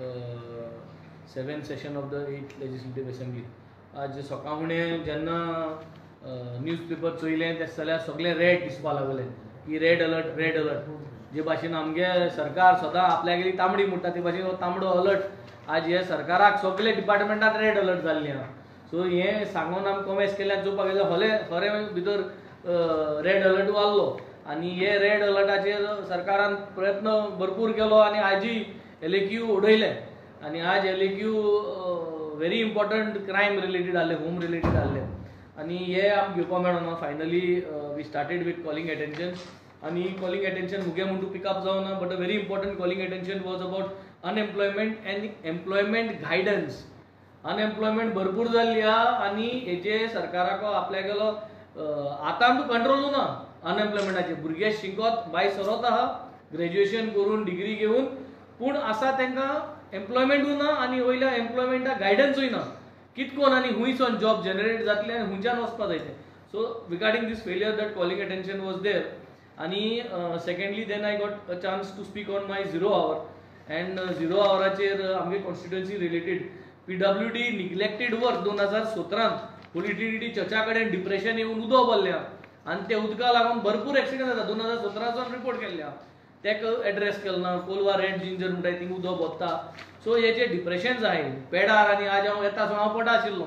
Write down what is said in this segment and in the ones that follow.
7th session of the 8th Legislative Assembly. आज सकाळ फुडें जेन्ना न्यूज पेपर चोयलें तेच जाल्यार सगळे रेड दिसपा लागले की रेड अलर्ट जे भाशेन आमगे सरकार सदां आपल्यागेली तांबडी म्हणटा ते भाशेन हो तांबडो अलर्ट आज हे सरकाराक सगळे डिपार्टमेंटात रेड अलर्ट जाल्ले आहा. सो हे सांगून आमी कॉमेंट्स केल्यान चोवपाक गेल्यार खरें भितर रेड अलर्ट वाल्लो आनी हे रेड अलर्टाचेर सरकारान प्रयत्न भरपूर केलो आनी आजूय एलएक्यू उडयले आनी आज LAQ very important crime related आहले, होम रिलेटेड आहले आनी हे आमकां घेवपाक मेळना. Finally we started with calling attention आनी कॉलिंग एटेन्शन मुगे म्हणून पिकअप जावना but a very important calling attention was about unemployment and employment guidance. Unemployment भरपूर जाल्ली आहा आनी हेचे सरकाराक आपल्या गेलो आतां कंट्रोल ना अनएम्प्लॉयमेंटाचेर. भुरगे शिकत भायर सरत आहा ग्रॅज्युएशन करून डिग्री घेवन पूण आसा तांकां एम्प्लॉयमेंटूय ना आनी वयल्या एम्प्लॉयमेंटा गायडन्सूय ना कितकोन आनी हुंयसून जॉब जनरेट जातले आनी हुंयच्यान वचपा जाय ते. So regarding this failure that calling attention was there आनी secondly then I got a chance to speak on my 0 hour and 0 hourचेर आमगे constituency related PWD neglected work 2017 पोलिटिसिटी चर्चा कडेन डिप्रेशन येवन उदो भरलें आनी ते उदका लागून भरपूर एक्सिडेंट जाता. 2017 रिपोर्ट केल्ले तेका एड्रेस केलो ना. कोलवा रेड जिंजर म्हणटा थिंग उदो भरता. सो हे जे डिप्रेशन जाय पेडार आनी आज हांव येता सो हांव पडा आशिल्लो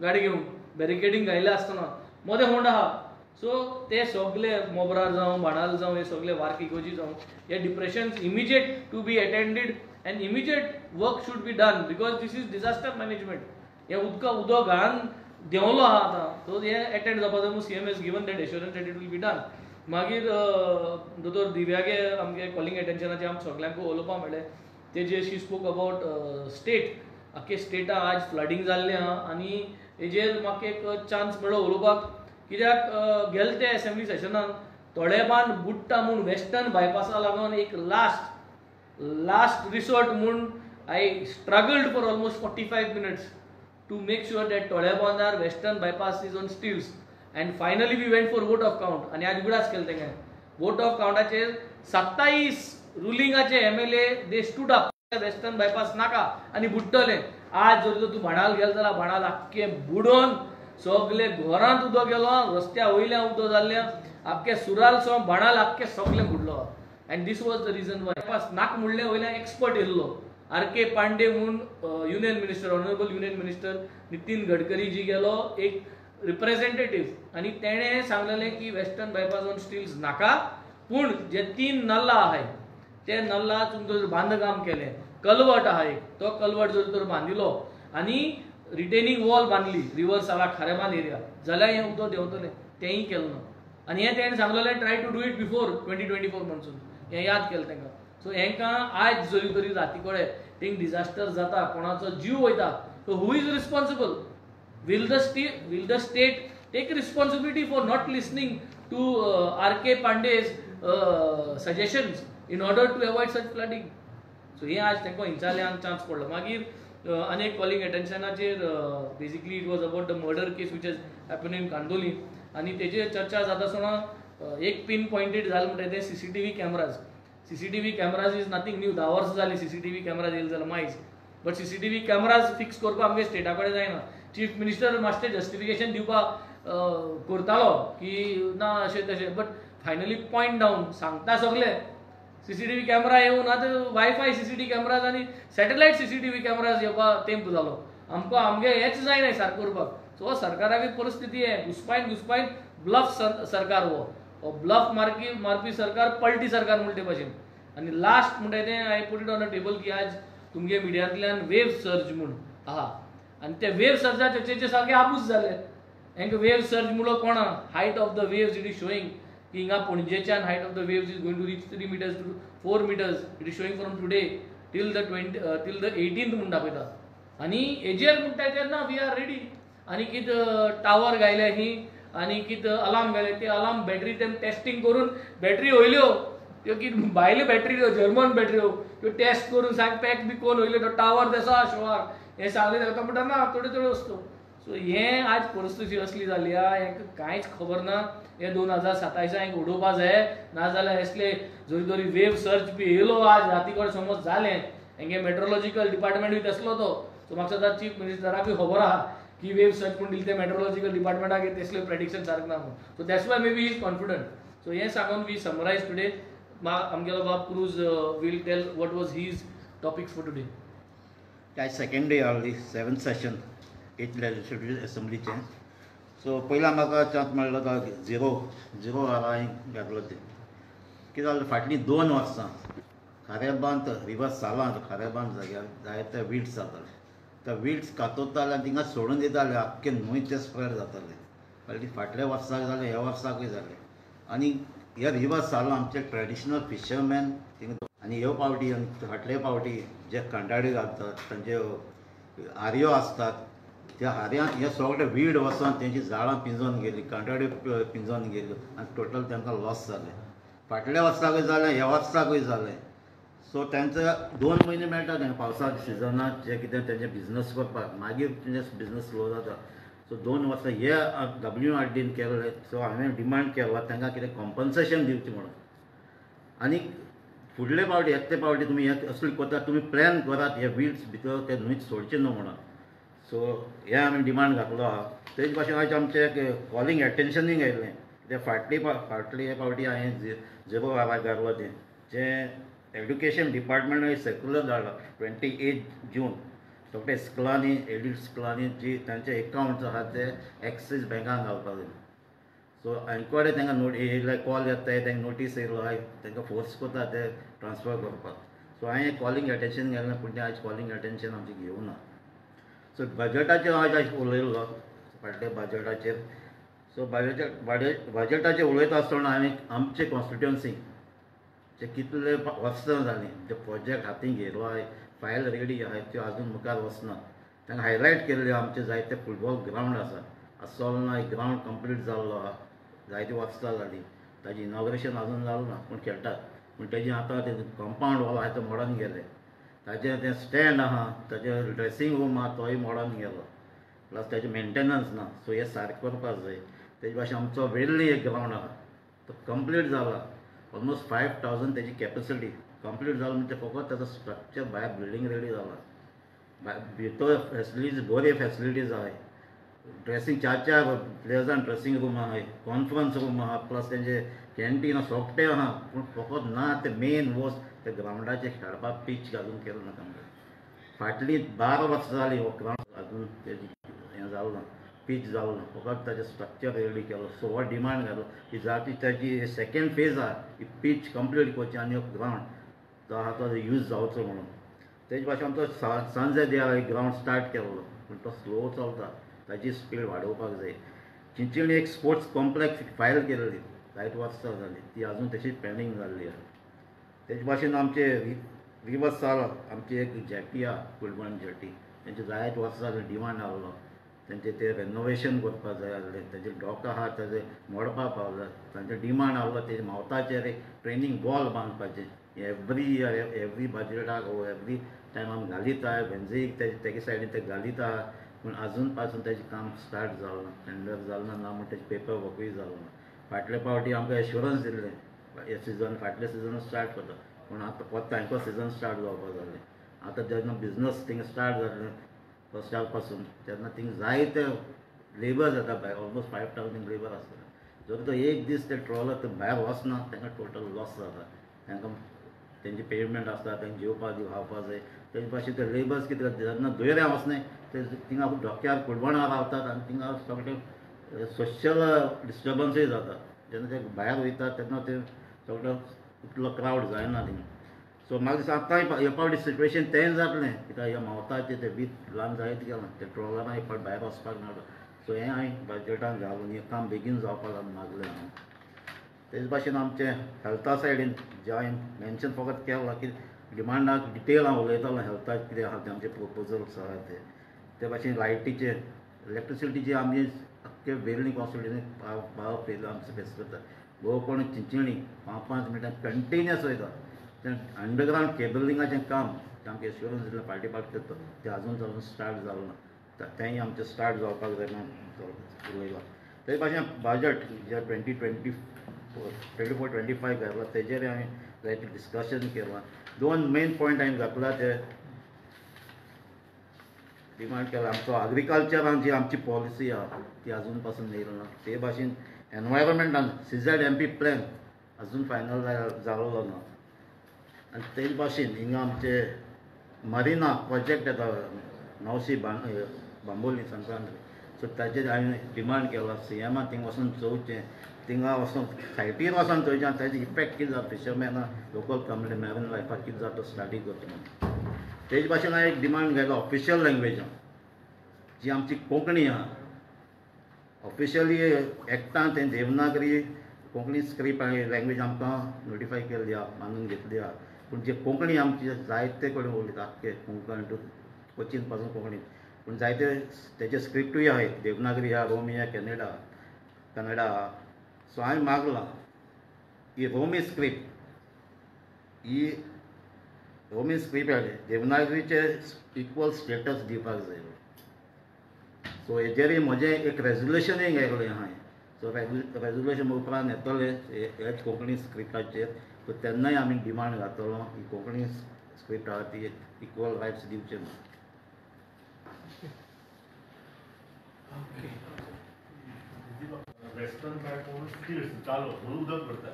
गाडी घेवन बॅरिकेडींग घायले आसतना मदें होंड आहा. सो ते सगळे मोबरार जावं बाणाल जावं हे सगळे वार्क इकोजी जावं हे depressions immediate to be attended and immediate work should be done because this is disaster management. हे उदो घालन देंवलो आहा आतां सो हे अटेंड जावपा जाय म्हणून CM has given that assurance that it will be done. मागीर दोतोर दिव्यागे आमगे कॉलिंग एटेन्शनाचे आमकां सगळ्यांक उलोवपा मेळ्ळें तेजे शी स्पोक अबाउट स्टेट आख्खे स्टेटा आज फ्लडिंग जाल्लें आहा आनी हेजेर म्हाका एक चान्स मेळ्ळो उलोवपाक कित्याक गेले ते असेंब्ली सेशनान तोळेबान बुडटा म्हूण वेस्टर्न बायपासा लागून एक लास्ट रिसोर्ट म्हूण I struggled for almost 45 minutes to make sure that Tolebandar western bypass is on stilts and finally we went for vote of count आणि आज उगडास केले तेंगे vote of countaचेर 27 रुलिंगाचे MLA they stood up western bypass नाका आणि बुडटले. आज जर तू बाणाल गेल जाल्यार बाणाल आख्खे बुडोन सगळे घरांत उदो गेलो रस्त्या वयल्या उदो जाल्ले आख्खे सुराल सो बाणाल आख्खे सगळे बुडलो and this was the reason why bypass नाक मुडले वयल्या एक्सपर्ट येल्लो RK पांडे म्हणून union minister honourable union minister Nitin Gadkari ji गेलो एक रिप्रेझेंटेटिव्ह आणि तेणे सांगलेले की वेस्टर्न बायपास ऑन स्टील्स नाका पूण जे 3 नल्ला आहाय ते नल्ला तुमचो बांदकाम केले कलवट आहा एक तो कलवट जर तर बांदिलो आणि रिटेनिंग वॉल बांधली रिवर साला खारेबांद एरिया जाल्यार हे उदो देंवतले तेंय केलो ना. आणि हे तेणे सांगलेले try to do it before 2024 म्हणून हे याद केलें तांकां. सो हेंकां आज जरी तरी राती कळे थिंग डिजास्टर जाता कोणाचो जीव वयता so who is responsible? Will the state take responsibility for not listening to RK Pandey's suggestions in order to avoid such flooding? So हे आज तांकां हिंचाल्यान चान्स पडलो. मागीर अनेक कॉलिंग एटेन्शनाचेर basically it was about the murder case which is happen in Candolim आनी तेजेर चर्चा जाता आसतना एक पिन पॉइंटेड जालें म्हणटा ते CCTV cameras. CCTV cameras is nothing new 10 वर्सां जाली CCTV कॅमेराज येयले जाल्यार मायज बट CCTV कॅमेराज फिक्स करपाक आमगे स्टेटा कडेन जायना. चीफ मिनिस्टर मातशें जस्टिफिकेशन दिवपाक करतालो की ना अशें तशें बट फायनली पॉयंट डावन सांगता सगळे CCTV कॅमेरा येवन आतां वायफाय CCTV कॅमेराज आनी सॅटेलायट CCTV कॅमेराज येवपाक तेंप जालो. आमकां आमगे हेच जायना सारको करपाक. सो सरकाराची परिस्थिती आहे घुसपायन ब्लफ सरकार हो ब्लफ मारपी सरकार पलटी सरकार म्हणटे भाशेन. आनी लास्ट म्हणटा तें I put it on a table की आज तुमगे मिडियांतल्यान वेव सर्ज म्हूण आहा आनी ते वेव सर्जा चर्चेचे सारके आबूज जाले. हेंकां वेव सर्ज म्हणलो कोणा height of the waves it is showing की हिंगा पणजेच्यान height of the waves is going to reach 3 meters to 4 meters. It is showing from today till the 18th म्हूण दाखयता. आनी हेजेर म्हणटा तेन्ना वी आर रेडी. आनी कित टावर घायले ही आनी कित अलार्म घायले ते अलार्म बॅटरी ते टेस्टिंग करून बॅटरी वयल्यो त्यो कित भायल्यो बॅटरी जर्मन बॅटऱ्यो त्यो टेस्ट करून सांग पॅक बी कोन वयल्यो तो टावर देसा शोवार हे सांगले ताका म्हणटा ना थोड्यो वस्तू. सो हे आज परिस्थिती असली जाली आहा हेंकां कांयच खबर ना. हे 2027 उडोवपा जाय नाजाल्यार असले जरी तरी वेव सर्च बी येयलो आज राती कडेन समज जालें हेंगे मेट्रोलॉजिकल डिपार्टमेंट बी तसलो तो. सो म्हाका सदां चीफ मिनिस्टराकूय खबर आहा की वेव सर्च पूण दिली ते मेट्रोलॉजिकल डिपार्टमेंटाक तसले प्रेडिक्शन सारकें ना म्हणून. So that's why maybe he is confident. So हें सांगून वी समरायज टुडे. आमगेलो बाब Cruz will tell what was his topics for today. आज सेकंड डे आसली 7th session 8th legislative असेंब्लीचें. So पयला म्हाका चान्स मेळ्ळो तो झिरो हांवें घातलो ते. कितें जालें फाटलीं 2 वर्सां खारेबांद रिवर सालांत खारेबांद जाग्यार जायते विड्स जाताले. ते विड्स कातरताले आनी थिंगा सोडून दिताले आख्खे न्हंय ते स्प्रेड जाताले. फाटल्या वर्साक जालें ह्या वर्साकूय जालें. आनी ह्या रिवर साला आमचे ट्रेडिशनल फिशरमॅन थिंगा आनी ह्यो पावटी आनी फाटले पावटी जे कंटाळी घालतात तांचे हारयो आसतात त्या हारयांत हे सगळे वीड वचोन तेंची झाडां पिंजोवन गेली कंटाळ्यो पिंजोवन गेल्यो आनी टोटल तांकां लॉस जालें. फाटल्या वर्साकूय जालें ह्या वर्साकूय जालें. सो तांचो 2 म्हयने मेळटा तांकां पावसाच्या सिजनांत जे कितें तेंचे बिजनस करपाक मागीर तेंचे बिजनस स्लो जाता. सो 2 वर्सां हे WRDन केल्ले. सो हांवें डिमांड केलो तांकां कितें कॉम्पन्सेशन दिवचें म्हणून. आनी फुडले पावटी येते पावटी तुमी हे असली करतात तुमी प्लॅन करात हे विड्स भितर ते न्हंयत सोडचे न्हू म्हणून. सो हे हांवें डिमांड घातलो आहा. तेच भाशेन आयज आमचें कॉलिंग एटेन्शनीक येयल्लें. ते फाटली पावटी हांवें 0 घातलो तें जें एड्युकेशन डिपार्टमेंटान सर्क्युलर धाडला 28 जून. सगळे स्कुलांनी एडीड स्कुलांनी जी तांचे एकावंट्स आहा ते एक्सीस बँकान घालपाक जाय. सो हांचे तांकां येयले कॉल येता तांकां नोटीस येयलो हाय तांकां फोर्स करता ते ट्रान्सफर करपाक. सो हांवें कॉलिंग एटेन्शन घालें पूण तें आयज कॉलिंग एटेन्शन आमचें घेवं ना. सो बजटाचेर आयज उलयलो फाटल्या बजटाचेर. सो बजटाचेर उलयता आसतना हांवें आमचे कॉन्स्टिट्युएन्सी जे कितले वर्सां जालीं जे प्रोजेक्ट हातीन घेयलो आहाय फायल रेडी आहाय त्यो आजून मुखार वचना. तांकां हायलायट केल्ले आमचे जायते फुटबॉल ग्रावंड आसा. आसोलना एक ग्रावंड कंप्लीट जाल्लो आहा जायतीं वर्सां जालीं. ताजें इनॉग्रेशन आजून जालें ना पूण खेळटात. पूण तेजें आतां तें कंपावंड वॉल आहा तें मोडोन गेलें. ताजें तें स्टँड आहा ताजें ड्रेसींग रूम आहा तोय मोडोन गेलो. प्लस ताजें मेंटेनन्स ना. सो हें सारकें करपाक जाय. तेजे भाशेन आमचो वेल्ली एक ग्रावंड आहा तो कंप्लीट जाला. ऑलमोस्ट 5000 तेजी कॅपेसिटी कंप्लीट जालो म्हणजे फकत ताचो स्ट्रक्चर भायर बिल्डींग रेडी जाला. भितर फेसिलिटीज बऱ्यो फेसिलिटीज आहाय. ड्रेसींग 4 प्लेयर्सान ड्रेसींग रूम आहाय कॉन्फरन्स रूम आहा प्लस तेंचे कॅन्टीन सोगटे आहा. पूण फकत ना ते मेन वस्त ते ग्रावंडाचेर खेळपाक पीच घालून केलो ना तांकां. फाटलीं 12 वर्सां जालीं हो ग्रावंड अजून हें जालो ना पीच जालो ना. फकत ताजें स्ट्रक्चर रेडी केलो. सो हो डिमांड घालो की जाती ताजी सेकेंड फेज आहा ही पीच कंप्लीट करची आनी हो ग्रावंड जो आहा तो यूज जावचो म्हणून. तेजे भाशेन आमचो सांजे दे ग्रावंड स्टार्ट केल्लो पूण तो स्लो चलता. ताची स्पीड वाडोवपाक जाय. चिंचणी एक स्पोर्ट्स कॉम्प्लेक्स फायल केल्ली जायत वर्सां जालीं ती आजून तशीच पेंडींग जाल्ली आहा. तेजे भाशेन आमचे रिवर साल आमची एक जेटी आहा कुलबण जेटी तेंचे जायत वर्सां जालीं डिमांड आहलो. तेंचे ते रेनोवेशन करपाक जाय आसलें. तेजे डॉक आहा तेजे मोडपाक पावला. तांचे डिमांड आहलो तेजे मावताचेर एक ट्रेनींग वॉल बांदपाचें एवरी इयर एवरी बजेटाक एवरी टायम आमी घालीत आहाय. वेंझीक तेगे सायडीन ते घालीत आहा पूण आजून पासून तेजें काम स्टार्ट जालें ना. टेंडर जालें ना म्हूण तेजें पेपर वर्कूय जालें ना. फाटले पावटी आमकां एश्युरन्स दिल्लें हे सिजन फाटले सिजन स्टार्ट करता पूण आतां परत हांकां सिजन स्टार्ट जावपाक जालें. आतां जेन्ना बिजनस थिंगा स्टार्ट जालें फर्स्टाक पासून तेन्ना थिंगा जायते लेबर जाता भायर ऑलमोस्ट 5000 लेबर आसता. जर तो एक दीस ते ट्रॉलर भायर वचना तांकां टोटल लॉस जाता. तांकां तेंची पेमेंट आसता तांकां जेवपाक खावपाक जाय. तेजे भाशेन ते लेबर्स कितें करता जेन्ना दुयऱ्या वचनाय ते थिंगा डोक्यार कुडबणां रावतात आनी थिंगा सगळें सोशियल डिस्टर्बन्सूय जाता. जेन्ना ते भायर वयता तेन्ना ते सगळो इतलो क्रावड जायना थिंगा. सो म्हाका दिसता आतां हे पावटी सिट्युएशन तें जातलें कित्याक ह्या मावताचें तें वीथ ल्हान जायत गेलां ते ट्रॉलरां एक फावट भायर वचपाक मेळटा. सो हें हांवें बजेटान घालून हें काम बेगीन जावपाक लागून मागलें हांव. तेच भाशेन आमचे हेल्था सायडीन जे हांवें मेन्शन फकत केलां की डिमांडाक डिटेल हांव उलयतालो हेल्थाक कितें आहा ते आमचे प्रोपोजल्स आहा ते भाशेन लायटीचे इलेक्ट्रिसिटीचे आमी आख्खे वेर्ली कॉन्स्टिट्युएन्सीक पावर फेल आमचे फेस करता. गोवकोण चिंचणी 5-5 मिनटां कंटिन्युअस वयता. तें अंडरग्रावंड केबलिंगाचें काम तें आमकां एश्युरन्स दिलें पार्टी करता तें आजून स्टार्ट जालें ना. तेंय आमचें स्टार्ट जावपाक जाय म्हणून उलयलां. ते भाशेन बजट जे 2024-25 घातला तेजेर हांवें जायते डिस्कशन केलां. 2 मेन पॉयंट हांवें घातला ते डिमांड केला. आमचो एग्रीकल्चरान जी आमची पॉलिसी आहा ती अजून पासून येयला ना. ते भाशेन एनवायरमेंटान CZMP प्लॅन अजून फायनल जालोलो ना. आनी तेच भाशेन हिंगा आमचे मरिना प्रोजेक्ट येता नवशी बांबोली संक्रांत. सो ताचेर हांवें डिमांड केला CMान थिंगा वचून चोवचें. थिंगा वचून सायटीर वचून चोवचें आनी ताचें इफेक्ट कितें जाता फिशरमॅना लोकल कम्युनिटी मॅरीन लायफाक कितें जाता स्टडी करचें म्हणून. तेच भाशेन हांवें एक डिमांड केलो ऑफिशियल लँग्वेजान जी आमची कोंकणी आहा. ऑफिशियली एक्टान तें देवनागरी कोंकणी स्क्रिप्ट आनी लँग्वेज आमकां नोटिफाय केल्ली आहा, मानून घेतली आहा. पूण जे कोंकणी आमची जायते कडेन उलयता आख्खे कोंकण टू कोचीन पासून कोंकणी. पूण जायते तेजे स्क्रिप्टूय आहाय देवनागरी आहा, रोमी आहा, कन्नडा आहा. सो हांवें मागलां की रोमी स्क्रिप्ट ही रोमी स्क्रिप्ट आहा देवनागरीचे इक्वल स्टेटस दिवपाक जाय. सो हेजेर म्हजें एक रेजोल्युशनूय गेल्लें हांवें. सो रेजोल्युशन उपरांत येतले हेच कोंकणी स्क्रिप्टाचेर. सो तेन्नाय आमी डिमांड घातलो ही कोंकणी स्क्रिप्ट आहा ती इक्वल रायट्स दिवचे म्हणून. वेस्टर्न बायपास स्टील चालू म्हणून उदक करता.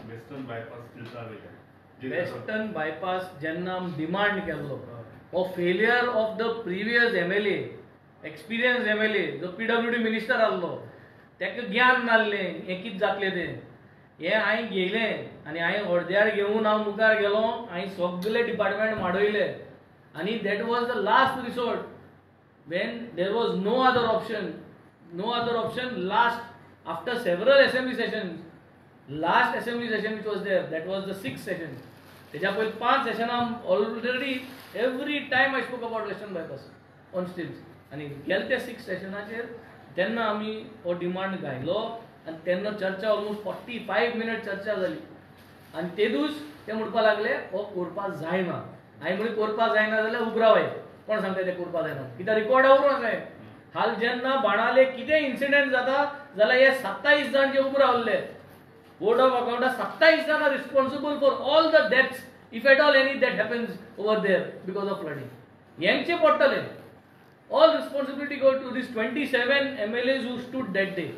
वेस्टर्न बायपास स्टील चालू. वेस्टर्न बायपास जेन्ना डिमांड केल्लो हो failure of the previous MLA experience MLA जो PWD मिनिस्टर आसलो ताका ज्ञान नासलें हें कितें जातलें तें. हें हांवें घेयलें आनी हांवें अर्द्यार घेवन हांव मुखार गेलो. हांवें सगळे डिपार्टमेंट माडयले आनी that was the last resort when there was no other option. Last after several assembly sessions, last assembly session which was there, that was the 6th session. तेजा पयलीं 5 session already every time I spoke about western bypass on stills. आनी गेले ते 6th सेशनाचेर तेन्ना आमी हो demand घायलो आनी तेन्ना चर्चा ऑलमोस्ट 45 मिनट चर्चा जाली. आनी तेदूच ते म्हणपाक लागले हो करपाक जायना. हांवें म्हणलें करपाक जायना जाल्यार उगरावाय. कोण सांगता ते करपाक जायना कित्याक रिकॉर्ड उरूंक जाय. हाल जेन्ना बाणाले कितें इन्सिडेंट जाता जाल्यार हे 27 जाण जे उबे रावल्ले बोर्ड ऑफ अकाउंटा 27 जाण are responsible for all the deaths if at all any that happens over there because of flooding. हेंचे पडटले. All responsibility go to these 27 MLAs who stood that day.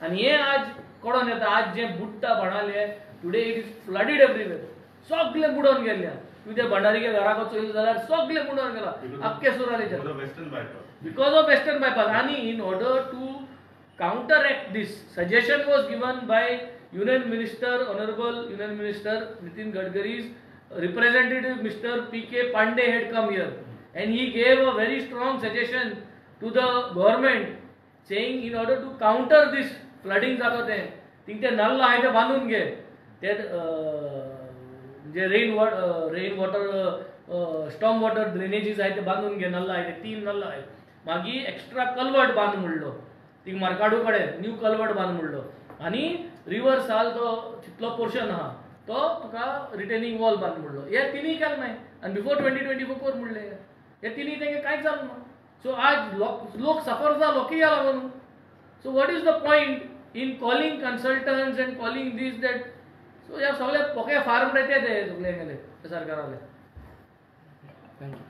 आनी हे आज कळोन येता आज जे बुडटा बाणाले टुडे इट इज फ्लडीड एवरीवेअर. सगळे बुडोवन गेले. तुझे भंडारीच्या घराक चोयले जाल्यार सगळे बुडोवन गेला अख्खे सुरालेचे बिकॉज ऑफ वेस्टर्न बायपास. आनी in order to counteract this, suggestion was given by Union Minister, Honorable Union Minister Nitin Gadkari's representative Mr. P.K. Pandey had come here and he gave a very strong suggestion to the government saying in order to counter this flooding जाता ते तिंग ते नल्ला आहे ते बांधून घे. ते जे rain water storm water ड्रेनेजीस आहे ते बांधून घे. नल्ला आहे ते 3 नल्ला आहे. मागीर एक्स्ट्रा कल्वर्ट बांद म्हणलो थिंग मार्काडू कडेन न्यू कल्वर्ट बांद म्हणलो आनी रिवर साल तो तितलो पोर्शन आहा तो तुका रिटेनिंग वॉल बांद म्हणलो. हे तिनी केलें नाय आनी बिफोर 2024 कर म्हणले. हे तिनी तेंगे कांयच जालें ना. सो आज लोक सफर जालो की लागून. So what is the point in calling consultants and calling this that. So ह्या सगळे पोके फार्म रेते ते सगळे गेले सरकाराले. थँक्यू.